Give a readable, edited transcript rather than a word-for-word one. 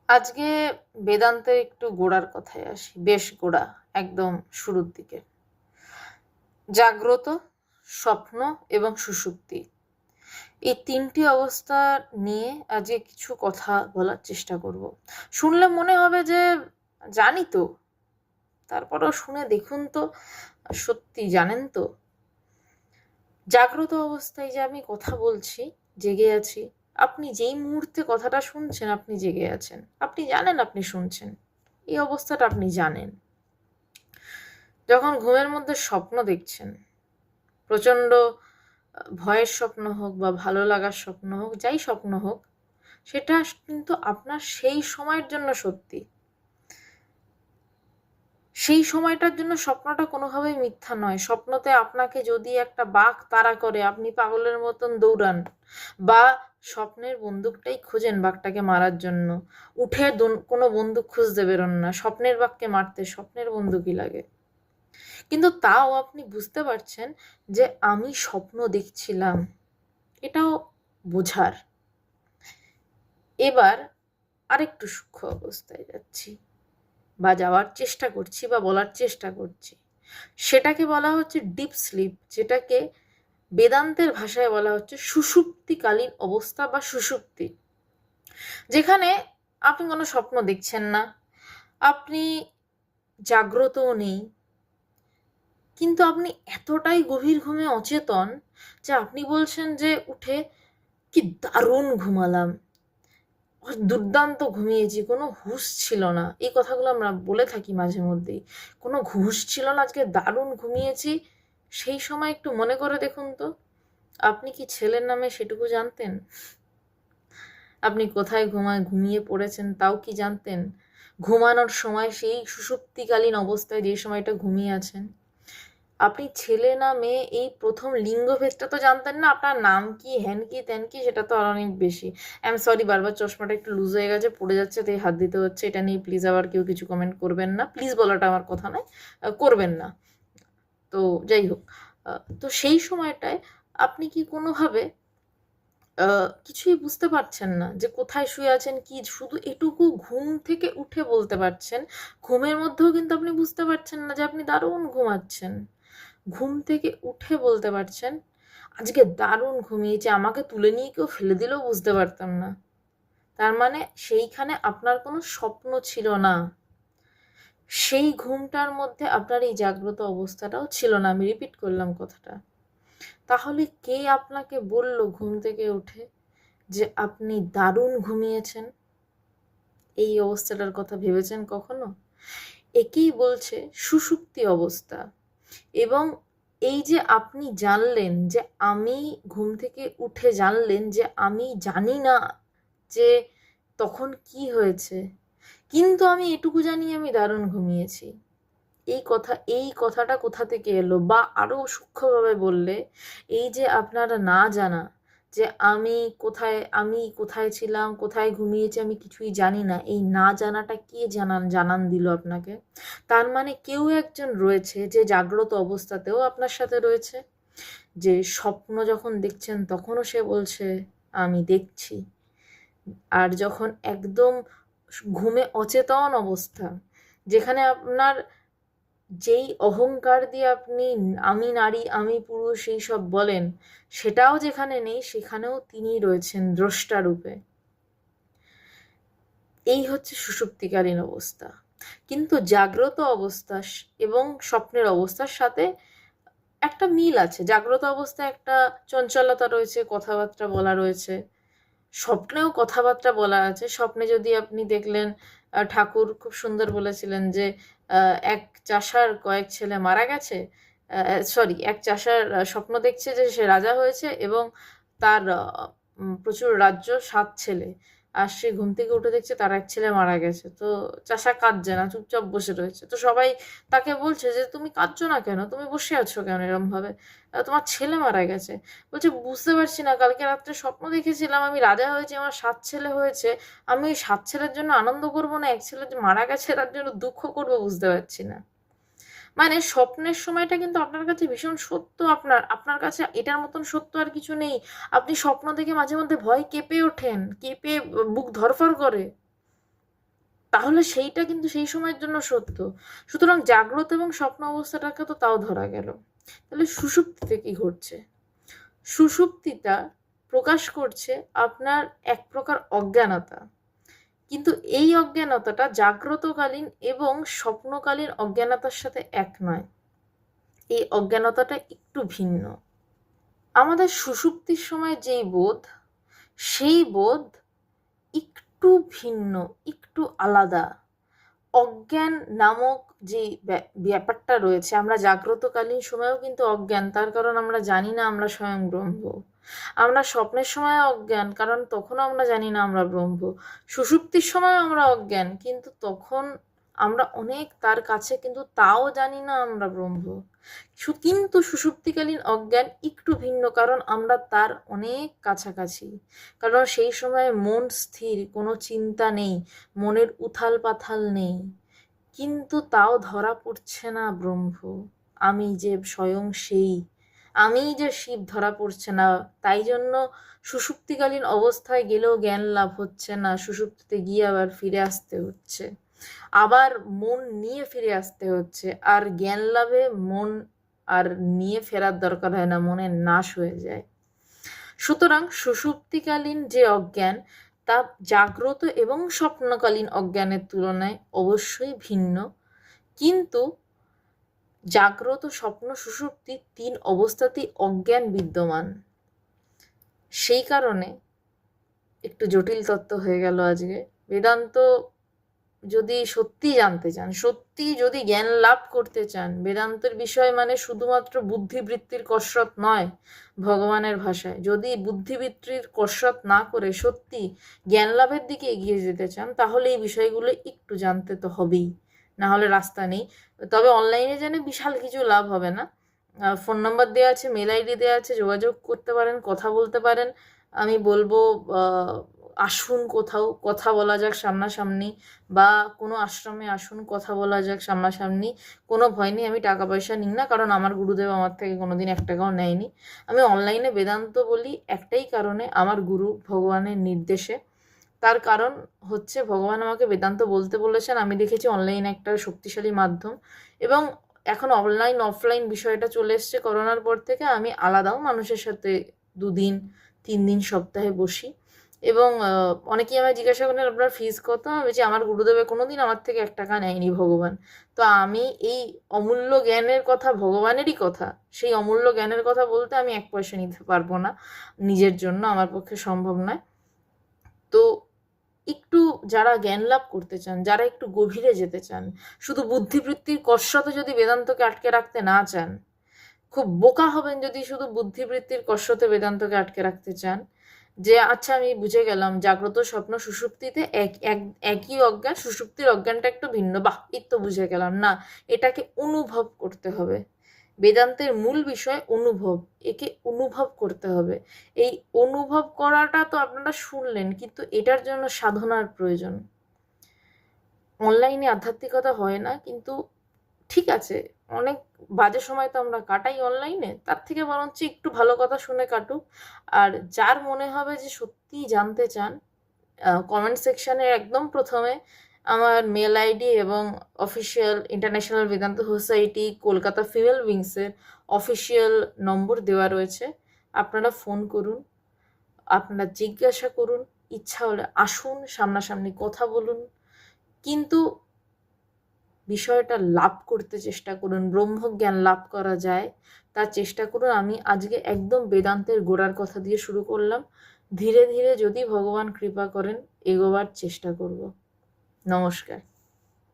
আজকে বেদান্তের একটু গোড়ার কথায় আসি, বেশ গোড়া, একদম শুরুর দিকে। জাগ্রত, স্বপ্ন এবং সুষুপ্তি, এই তিনটি অবস্থা নিয়ে আজকে কিছু কথা বলার চেষ্টা করব। শুনলে মনে হবে যে জানি তো, তারপরেও শুনে দেখুন তো সত্যি জানেন তো। জাগ্রত অবস্থায় যে আমি কথা বলছি, জেগে আছি, আপনি যেই মুহূর্তে কথাটা শুনছেন আপনি জেগে আছেন, আপনি জানেন আপনি শুনছেন, এই অবস্থাটা আপনি জানেন। যখন ঘুমের মধ্যে স্বপ্ন দেখছেন, প্রচণ্ড ভয়ের স্বপ্ন হোক বা ভালো লাগার স্বপ্ন হোক, যাই স্বপ্ন হোক, সেটা কিন্তু আপনার সেই সময়ের জন্য সত্যি। সেই সময়টার জন্য স্বপ্নটা কোনোভাবেই মিথ্যা নয়। স্বপ্নতে আপনাকে যদি একটা বাঘ তাড়া করে, আপনি পাগলের মতন দৌড়ান, বা স্বপ্নের বন্দুকটাই খোঁজেন বাঘটাকে মারার জন্য, উঠে কোনো বন্দুক খুঁজতে বেরোন না, স্বপ্নের বাঘকে মারতে স্বপ্নের বন্দুকই লাগে। কিন্তু তাও আপনি বুঝতে পারছেন যে আমি স্বপ্ন দেখছিলাম, এটাও বোঝার। এবার আরেকটু সূক্ষ্ম অবস্থায় যাচ্ছি, বা যাওয়ার চেষ্টা করছি, বা বলার চেষ্টা করছি। সেটাকে বলা হচ্ছে ডিপ স্লিপ, যেটাকে বেদান্তের ভাষায় বলা হচ্ছে সুষুপ্তিকালীন অবস্থা বা সুষুপ্তি। যেখানে আপনি কোনো স্বপ্ন দেখছেন না, আপনি জাগ্রতও নেই, কিন্তু আপনি এতটাই গভীর ঘুমে অচেতন যে আপনি বলছেন যে উঠে, কি দারুণ ঘুমালাম, দুর্দান্ত ঘুমিয়েছি, কোনো হুঁশ ছিল না। এই কথাগুলো আমরা বলে থাকি মাঝে মধ্যেই, কোনো হুঁশ ছিল না, আজকে দারুণ ঘুমিয়েছি। সেই সময় একটু মনে করে দেখুন তো, আপনি কি ছেলের নামে সেটুকু জানতেন? আপনি কোথায় ঘুমিয়ে পড়েছেন তাও কি জানতেন? ঘুমানোর সময় সেই সুষুপ্তিকালীন অবস্থায় যে সময়টা ঘুমিয়ে আছেন, আপনি ছেলে না মেয়ে এই প্রথম লিঙ্গভেদটা তো জানতেন না। আপনার নাম কি, হ্যান কি, ত্যান কি, সেটা তো আর অনেক বেশি। আই এম সরি, বারবার চশমাটা একটু লুজ হয়ে গেছে, পড়ে যাচ্ছে, তাই হাত দিতে হচ্ছে। এটা নিয়ে প্লিজ আবার কেউ কিছু কমেন্ট করবেন না, প্লিজ বলাটা আমার কথা নয়, করবেন না। তো যাই হোক, তো সেই সময়টায় আপনি কি কোনোভাবে কিছুই বুঝতে পারছেন না যে কোথায় শুয়ে আছেন, কি শুধু এটুকু ঘুম থেকে উঠে বলতে পারছেন। ঘুমের মধ্যেও কিন্তু আপনি বুঝতে পারছেন না যে আপনি দারুণ ঘুমাচ্ছেন। ঘুম থেকে উঠে বলতে পারছেন, আজকে দারুণ ঘুমিয়েছি, আমাকে তুলে নিয়ে কেউ ফেলে দিলেও বুঝতে পারতাম না। তার মানে সেইখানে আপনার কোনো স্বপ্ন ছিল না, সেই ঘুমটার মধ্যে আপনার এই জাগ্রত অবস্থাটাও ছিল না। আমি রিপিট করলাম কথাটা। তাহলে কে আপনাকে বলল ঘুম থেকে উঠে যে আপনি দারুণ ঘুমিয়েছেন? এই অবস্থাটার কথা ভেবেছেন কখনো? একেই বলছে সুষুপ্তি অবস্থা। এবং এই যে আপনি জানলেন যে আমি ঘুম থেকে উঠে জানলেন যে আমি জানি না যে তখন কি হয়েছে, কিন্তু আমি এটুকু জানি আমি দারুণ ঘুমিয়েছি। এই কথাটা কোথা থেকে এলো? বা আরো সূক্ষ্মভাবে বললে, এই যে আপনারা না জানা যে আমি কোথায় ছিলাম, কোথায় ঘুমিয়েছি, আমি কিছুই জানি না, এই না জানাটা কে জানান দিল আপনাকে? তার মানে কেউ একজন রয়েছে যে জাগ্রত অবস্থাতেও আপনার সাথে রয়েছে, যে স্বপ্ন যখন দেখছেন তখনও সে বলছে আমি দেখছি। আর যখন একদম ঘুমে অচেতন অবস্থা, যেখানে আপনার যেই অহংকার দিয়ে আপনি আমি নারী, আমি পুরুষ এই সব বলেন, সেটাও যেখানে নেই, সেখানেও তিনি রয়েছেন দ্রষ্টা রূপে। এই হচ্ছে সুষুপ্তিকালীন অবস্থা। কিন্তু জাগ্রত অবস্থা এবং স্বপ্নের অবস্থার সাথে একটা মিল আছে। জাগ্রত অবস্থায় একটা চঞ্চলতা রয়েছে, কথাবার্তা বলা রয়েছে, স্বপ্নেও কথাবার্তা বলা আছে। স্বপ্নে যদি আপনি দেখলেন, ঠাকুর খুব সুন্দর বলেছিলেন যে এক চাষার কয়েক ছেলে মারা গেছে, সরি, এক চাষার স্বপ্ন দেখছে যে সে রাজা হয়েছে এবং তার প্রচুর রাজ্য, 7 ছেলে। আর সে ঘুম থেকে উঠে দেখছে তার এক ছেলে মারা গেছে। তো চাষা কাঁদছে না, চুপচাপ বসে রয়েছে। তো সবাই তাকে বলছে যে তুমি কাঁদছো না কেন, তুমি বসে আছো কেন এরম ভাবে, তোমার ছেলে মারা গেছে। বলছে বুঝতে পারছি না, কালকে রাত্রে স্বপ্ন দেখেছিলাম আমি রাজা হয়েছি, আমার 7 ছেলে হয়েছে, আমি ওই 7 ছেলের জন্য আনন্দ করবো না এক ছেলে যে মারা গেছে তার জন্য দুঃখ করবো, বুঝতে পারছি না। মানে স্বপ্নের সময়টা কিন্তু আপনার কাছে ভীষণ সত্য, আপনার আপনার কাছে এটার মতন সত্য আর কিছু নেই। আপনি স্বপ্ন দেখে মাঝে মধ্যে ভয় কেঁপে ওঠেন, কেঁপে বুক ধড়ফড় করে। তাহলে সেইটা কিন্তু সেই সময়ের জন্য সত্য। সুতরাং জাগ্রত এবং স্বপ্ন অবস্থাটাকে তো তাও ধরা গেল। তাহলে সুষুপ্তিতে কি ঘটছে? সুষুপ্তিটা প্রকাশ করছে আপনার এক প্রকার অজ্ঞানতা, কিন্তু এই অজ্ঞানতাটা জাগ্রতকালীন এবং স্বপ্নকালীন অজ্ঞানতার সাথে এক নয়। এই অজ্ঞানতাটা একটু ভিন্ন। আমাদের সুষুপ্তির সময় যেই বোধ, সেই বোধ একটু ভিন্ন, একটু আলাদা। অজ্ঞান নামক যে ব্যাপারটা রয়েছে, আমরা জাগ্রতকালীন সময়েও কিন্তু অজ্ঞান, তার কারণ আমরা জানি না আমরা স্বয়ং ব্রহ্ম। আমরা স্বপ্নের সময় অজ্ঞান, কারণ তখনও আমরা জানি না আমরা ব্রহ্ম। সুষুপ্তির সময় আমরা অজ্ঞান, কিন্তু তখন আমরা অনেক তার কাছে, কিন্তু তাও জানি না আমরা ব্রহ্ম। কিন্তু সুষুপ্তিকালীন অজ্ঞান একটু ভিন্ন, কারণ আমরা তার অনেক কাছাকাছি। কারণ সেই সময় মন স্থির, কোনো চিন্তা নেই, মনের উথাল পাথাল নেই, কিন্তু তাও ধরা পড়ছে না ব্রহ্ম। আমি যে স্বয়ং সেই, আমিই যে শিব ধরা পড়ছে না। তাই জন্য সুষুপ্তিকালীন অবস্থায় গেলেও জ্ঞান লাভ হচ্ছে না, সুষুপ্তিতে গিয়ে আবার ফিরে আসতে হচ্ছে, আবার মন নিয়ে ফিরে আসতে হচ্ছে। আর জ্ঞান লাভে মন আর নিয়ে ফেরার দরকার হয় না, মনের নাশ হয়ে যায়। সুতরাং সুষুপ্তিকালীন যে অজ্ঞান, তা জাগ্রত এবং স্বপ্নকালীন অজ্ঞানের তুলনায় অবশ্যই ভিন্ন। কিন্তু জাগ্রত, স্বপ্ন, সুষুপ্তি 3 অবস্থাতেই অজ্ঞান বিদ্যমান। সেই কারণে একটু জটিল তত্ত্ব হয়ে গেল আজকে। বেদান্ত যদি সত্যি জানতে চান, সত্যি যদি জ্ঞান লাভ করতে চান, বেদান্তের বিষয় মানে শুধুমাত্র বুদ্ধিবৃত্তির কসরত নয়। ভগবানের ভাষায়, যদি বুদ্ধিবৃত্তির কসরত না করে সত্যি জ্ঞান লাভের দিকে এগিয়ে যেতে চান, তাহলে এই বিষয়গুলো একটু জানতে তো হবেই, না হলে রাস্তা নেই। তবে অনলাইনে জেনে বিশাল কিছু লাভ হবে না। ফোন নাম্বার দেওয়া আছে, মেল আইডি দেওয়া আছে, যোগাযোগ করতে পারেন, কথা বলতে পারেন। আমি বলবো আসুন, কোথাও কথা বলা যাক সামনাসামনি, বা কোনো আশ্রমে আসুন, কথা বলা যাক সামনাসামনি। কোনো ভয় নেই, আমি টাকা পয়সা নিই না, কারণ আমার গুরুদেব আমার থেকে কোনোদিন 1 টাকাও নেয়নি। আমি অনলাইনে বেদান্ত বলি একটাই কারণে, আমার গুরু ভগবানের নির্দেশে। তার কারণ হচ্ছে ভগবান আমাকে বেদান্ত বলতে বলেছেন। আমি দেখেছি অনলাইন একটা শক্তিশালী মাধ্যম, এবং এখন অনলাইন অফলাইন বিষয়টা চলে এসছে করোনার পর থেকে। আমি আলাদাও মানুষের সাথে 2 দিন 3 দিন সপ্তাহে বসি, এবং অনেকেই আমায় জিজ্ঞাসা করেন আপনার ফিস কত। আমি বলছি আমার গুরুদেবে কোনোদিন আমার থেকে 1 টাকা নেয়নি ভগবান। তো আমি এই অমূল্য জ্ঞানের কথা, ভগবানেরই কথা, সেই অমূল্য জ্ঞানের কথা বলতে আমি 1 পয়সা নিতে পারবো না নিজের জন্য, আমার পক্ষে সম্ভব নয়। তো একটু যারা জ্ঞান লাভ করতে চান, যারা একটু গভীরে যেতে চান, শুধু বুদ্ধিবৃত্তির কসরতে যদি বেদান্তকে আটকে রাখতে না চান, খুব বোকা হবেন যদি শুধু বুদ্ধিবৃত্তির কসরতে বেদান্তকে আটকে রাখতে চান। যে আচ্ছা আমি বুঝে গেলাম জাগ্রত, স্বপ্ন, সুষুপ্তিতে একই অজ্ঞান, সুষুপ্তির অজ্ঞানটা একটু ভিন্ন, বাহ এই তো বুঝে গেলাম। না, এটাকে অনুভব করতে হবে। বেদান্তের মূল বিষয় অনুভব, একে অনুভব করতে হবে। এই অনুভব করাটা তো আপনারা শুনলেন, কিন্তু এটার জন্য সাধনার প্রয়োজন। অনলাইনে আধ্যাত্মিকতা হয় না, কিন্তু ঠিক আছে, অনেক বাজে সময় তো আমরা কাটাই অনলাইনে, তার থেকে বরঞ্চ একটু ভালো কথা শুনে কাটুক। আর যার মনে হবে যে সত্যিই জানতে চান, কমেন্ট সেকশানে একদম প্রথমে আমার মেল আইডি এবং official international Vedanta society Kolkata female উইংসের অফিসিয়াল নম্বর দেওয়া রয়েছে। আপনারা ফোন করুন, আপনারা জিজ্ঞাসা করুন, ইচ্ছা হলে আসুন, সামনাসামনি কথা বলুন, কিন্তু বিষয়টা লাভ করতে চেষ্টা করুন। ব্রহ্মজ্ঞান লাভ করা যায় তার চেষ্টা করুন। আমি আজকে একদম বেদান্তের গোড়ার কথা দিয়ে শুরু করলাম। ধীরে ধীরে যদি ভগবান কৃপা করেন এগোবার চেষ্টা করব। নমস্কার।